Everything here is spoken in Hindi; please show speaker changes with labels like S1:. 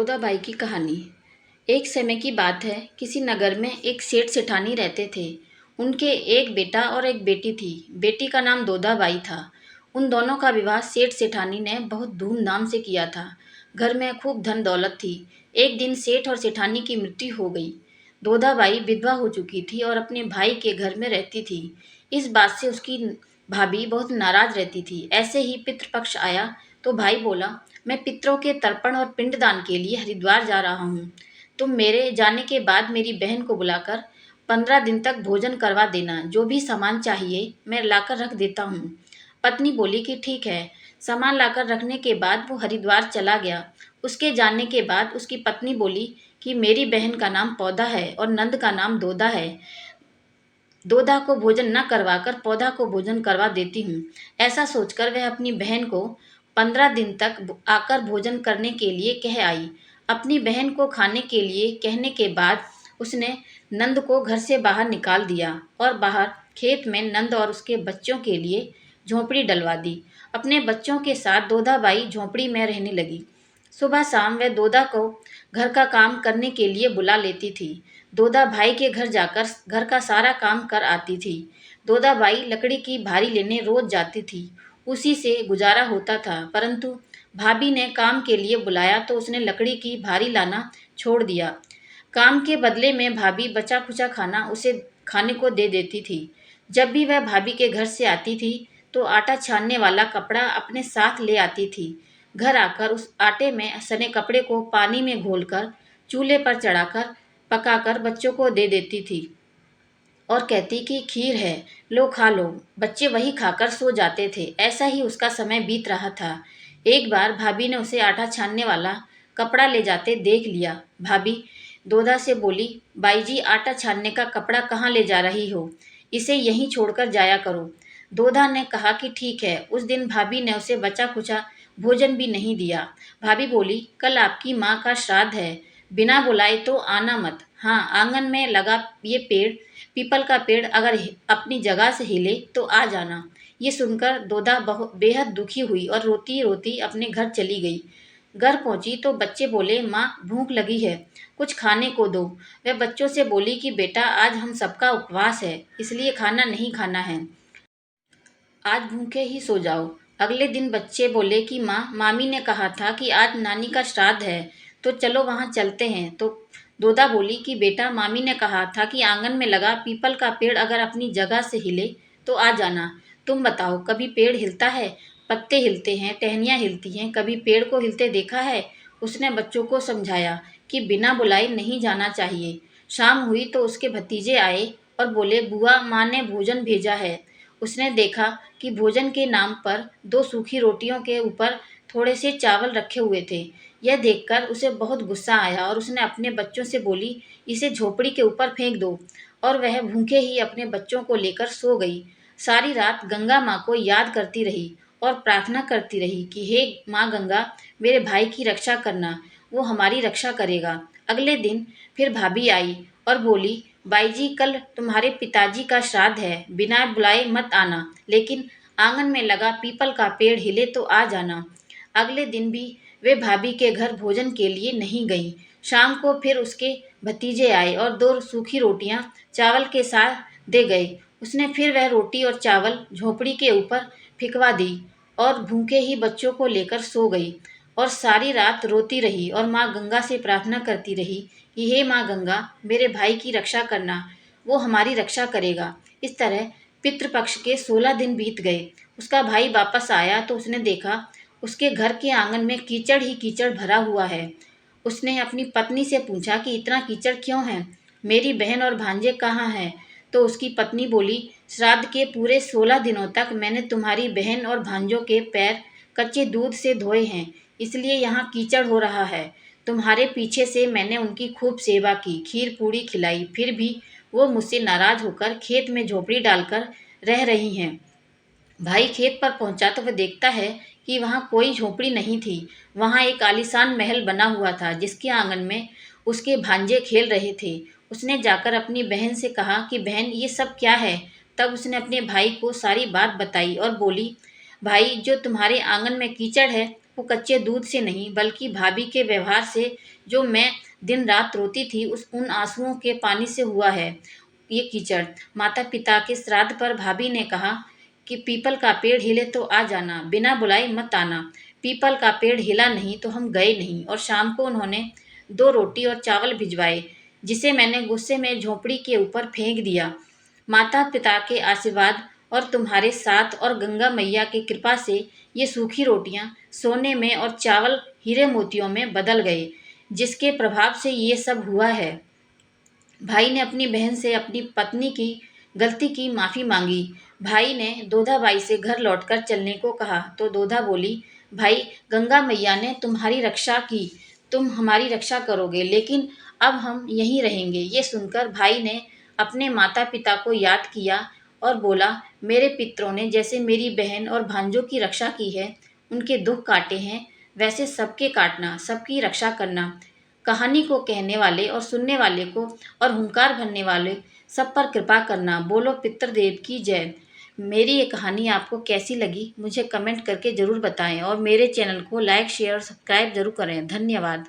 S1: दोदाबाई की कहानी। एक समय की बात है, किसी नगर में एक सेठ सेठानी रहते थे। उनके एक बेटा और एक बेटी थी। बेटी का नाम दोदाबाई था। उन दोनों का विवाह सेठ सेठानी ने बहुत धूमधाम से किया था। घर में खूब धन दौलत थी। एक दिन सेठ और सेठानी की मृत्यु हो गई। दोदाबाई विधवा हो चुकी थी और अपने भाई के घर में रहती थी। इस बात से उसकी भाभी बहुत नाराज रहती थी। ऐसे ही पितृपक्ष आया तो भाई बोला, मैं पितरों के तर्पण और पिंडदान के लिए हरिद्वार जा रहा हूँ। तुम मेरे जाने के बाद मेरी बहन को बुलाकर 15 दिन तक भोजन करवा देना। जो भी सामान चाहिए मैं लाकर रख देता हूँ। पत्नी बोली कि ठीक है। सामान लाकर रखने के बाद वो हरिद्वार चला गया। उसके जाने के बाद उसकी पत्नी बोली कि मेरी बहन का नाम पौधा है और नंद का नाम दोदा है। दोदा को भोजन न करवाकर पौधा को भोजन करवा देती हूँ। ऐसा सोचकर वह अपनी बहन को 15 दिन तक आकर भोजन करने के लिए कह आई। अपनी बहन को खाने के लिए कहने के बाद उसने नंद को घर से बाहर निकाल दिया और बाहर खेत में नंद और उसके बच्चों के लिए झोंपड़ी डलवा दी। अपने बच्चों के साथ दोदाबाई झोंपड़ी में रहने लगी। सुबह शाम वह दोदा को घर का काम करने के लिए बुला लेती थी। दोदा भाई के घर जाकर घर का सारा काम कर आती थी। दोदाबाई लकड़ी की भारी लेने रोज जाती थी। उसी से गुजारा होता था, परंतु भाभी ने काम के लिए बुलाया तो उसने लकड़ी की भारी लाना छोड़ दिया। काम के बदले में भाभी बचा खुचा खाना उसे खाने को दे देती थी। जब भी वह भाभी के घर से आती थी तो आटा छानने वाला कपड़ा अपने साथ ले आती थी। घर आकर उस आटे में सने कपड़े को पानी में घोलकर चूल्हे पर चढ़ाकर पकाकर बच्चों को दे देती थी और कहती कि खीर है, लो खा लो। बच्चे वही खाकर सो जाते थे। ऐसा ही उसका समय बीत रहा था। एक बार भाभी ने उसे आटा छानने वाला कपड़ा ले जाते देख लिया। भाभी दोदा से बोली, बाई जी आटा छानने का कपड़ा कहाँ ले जा रही हो? इसे यहीं छोड़कर जाया करो। दोदा ने कहा कि ठीक है। उस दिन भाभी ने उसे बचा खुचा भोजन भी नहीं दिया। भाभी बोली, कल आपकी माँ का श्राद्ध है, बिना बुलाए तो आना मत। हाँ, आंगन में लगा ये पेड़, पीपल का पेड़ अगर अपनी जगह से हिले तो आ जाना। ये सुनकर दोदा बहुत बेहद दुखी हुई और रोती रोती अपने घर चली गई। घर पहुंची तो बच्चे बोले, माँ भूख लगी है, कुछ खाने को दो। वह बच्चों से बोली कि बेटा आज हम सबका उपवास है, इसलिए खाना नहीं खाना है, आज भूखे ही सो जाओ। अगले दिन बच्चे बोले कि माँ, मामी ने कहा था कि आज नानी का श्राद्ध है, तो चलो वहाँ चलते हैं। तो दोदा बोली कि बेटा मामी ने कहा था कि आंगन में लगा पीपल का पेड़ अगर अपनी जगह से हिले तो आ जाना। तुम बताओ, कभी पेड़ हिलता है? पत्ते हिलते हैं, टहनियाँ हिलती हैं, कभी पेड़ को हिलते देखा है? उसने बच्चों को समझाया कि बिना बुलाए नहीं जाना चाहिए। शाम हुई तो उसके भतीजे आए और बोले, बुआ माँ ने भोजन भेजा है। उसने देखा कि भोजन के नाम पर 2 सूखी रोटियों के ऊपर थोड़े से चावल रखे हुए थे। यह देखकर उसे बहुत गुस्सा आया और उसने अपने बच्चों से बोली, इसे झोपड़ी के ऊपर फेंक दो। और वह भूखे ही अपने बच्चों को लेकर सो गई। सारी रात गंगा माँ को याद करती रही और प्रार्थना करती रही कि हे माँ गंगा, मेरे भाई की रक्षा करना, वो हमारी रक्षा करेगा। अगले दिन फिर भाभी आई और बोली, बाई जी कल तुम्हारे पिताजी का श्राद्ध है, बिना बुलाए मत आना, लेकिन आंगन में लगा पीपल का पेड़ हिले तो आ जाना। अगले दिन भी वे भाभी के घर भोजन के लिए नहीं गईं। शाम को फिर उसके भतीजे आए और 2 सूखी रोटियां चावल के साथ दे गए। उसने फिर वह रोटी और चावल झोपड़ी के ऊपर फिकवा दी और भूखे ही बच्चों को लेकर सो गई और सारी रात रोती रही और माँ गंगा से प्रार्थना करती रही कि हे माँ गंगा, मेरे भाई की रक्षा करना, वो हमारी रक्षा करेगा। इस तरह पितृपक्ष के 16 दिन बीत गए। उसका भाई वापस आया तो उसने देखा उसके घर के आंगन में कीचड़ ही कीचड़ भरा हुआ है। उसने अपनी पत्नी से पूछा कि इतना कीचड़ क्यों है, मेरी बहन और भांजे कहाँ हैं? तो उसकी पत्नी बोली, श्राद्ध के पूरे 16 दिनों तक मैंने तुम्हारी बहन और भांजों के पैर कच्चे दूध से धोए हैं, इसलिए यहाँ कीचड़ हो रहा है। तुम्हारे पीछे से मैंने उनकी खूब सेवा की, खीर पूड़ी खिलाई, फिर भी वो मुझसे नाराज होकर खेत में झोपड़ी डालकर रह रही हैं। भाई खेत पर पहुंचा तो वह देखता है कि वहाँ कोई झोपड़ी नहीं थी। वहाँ एक आलीशान महल बना हुआ था जिसके आंगन में उसके भांजे खेल रहे थे। उसने जाकर अपनी बहन से कहा कि बहन ये सब क्या है? तब उसने अपने भाई को सारी बात बताई और बोली, भाई जो तुम्हारे आंगन में कीचड़ है वो कच्चे दूध से नहीं बल्कि भाभी के व्यवहार से, जो मैं दिन रात रोती थी उस उन आंसुओं के पानी से हुआ है ये कीचड़। माता पिता के श्राद्ध पर भाभी ने कहा कि पीपल का पेड़ हिले तो आ जाना, बिना बुलाए मत आना। पीपल का पेड़ हिला नहीं तो हम गए नहीं, और शाम को उन्होंने 2 रोटी और चावल भिजवाए, जिसे मैंने गुस्से में झोंपड़ी के ऊपर फेंक दिया। माता पिता के आशीर्वाद और तुम्हारे साथ और गंगा मैया की कृपा से ये सूखी रोटियां सोने में और चावल हीरे मोतियों में बदल गए, जिसके प्रभाव से ये सब हुआ है। भाई ने अपनी बहन से अपनी पत्नी की गलती की माफी मांगी। भाई ने दोधा बाई से घर लौटकर चलने को कहा तो दोधा बोली, भाई, गंगा मैया ने तुम्हारी रक्षा की, तुम हमारी रक्षा करोगे, लेकिन अब हम यहीं रहेंगे। ये सुनकर भाई ने अपने माता पिता को याद किया और बोला, मेरे पितरों ने जैसे मेरी बहन और भांजों की रक्षा की है, उनके दुख काटे हैं, वैसे सबके काटना, सबकी रक्षा करना। कहानी को कहने वाले और सुनने वाले को और हुंकार भरने वाले सब पर कृपा करना। बोलो पितृदेव की जय। मेरी ये कहानी आपको कैसी लगी मुझे कमेंट करके ज़रूर बताएं, और मेरे चैनल को लाइक शेयर और सब्सक्राइब जरूर करें। धन्यवाद।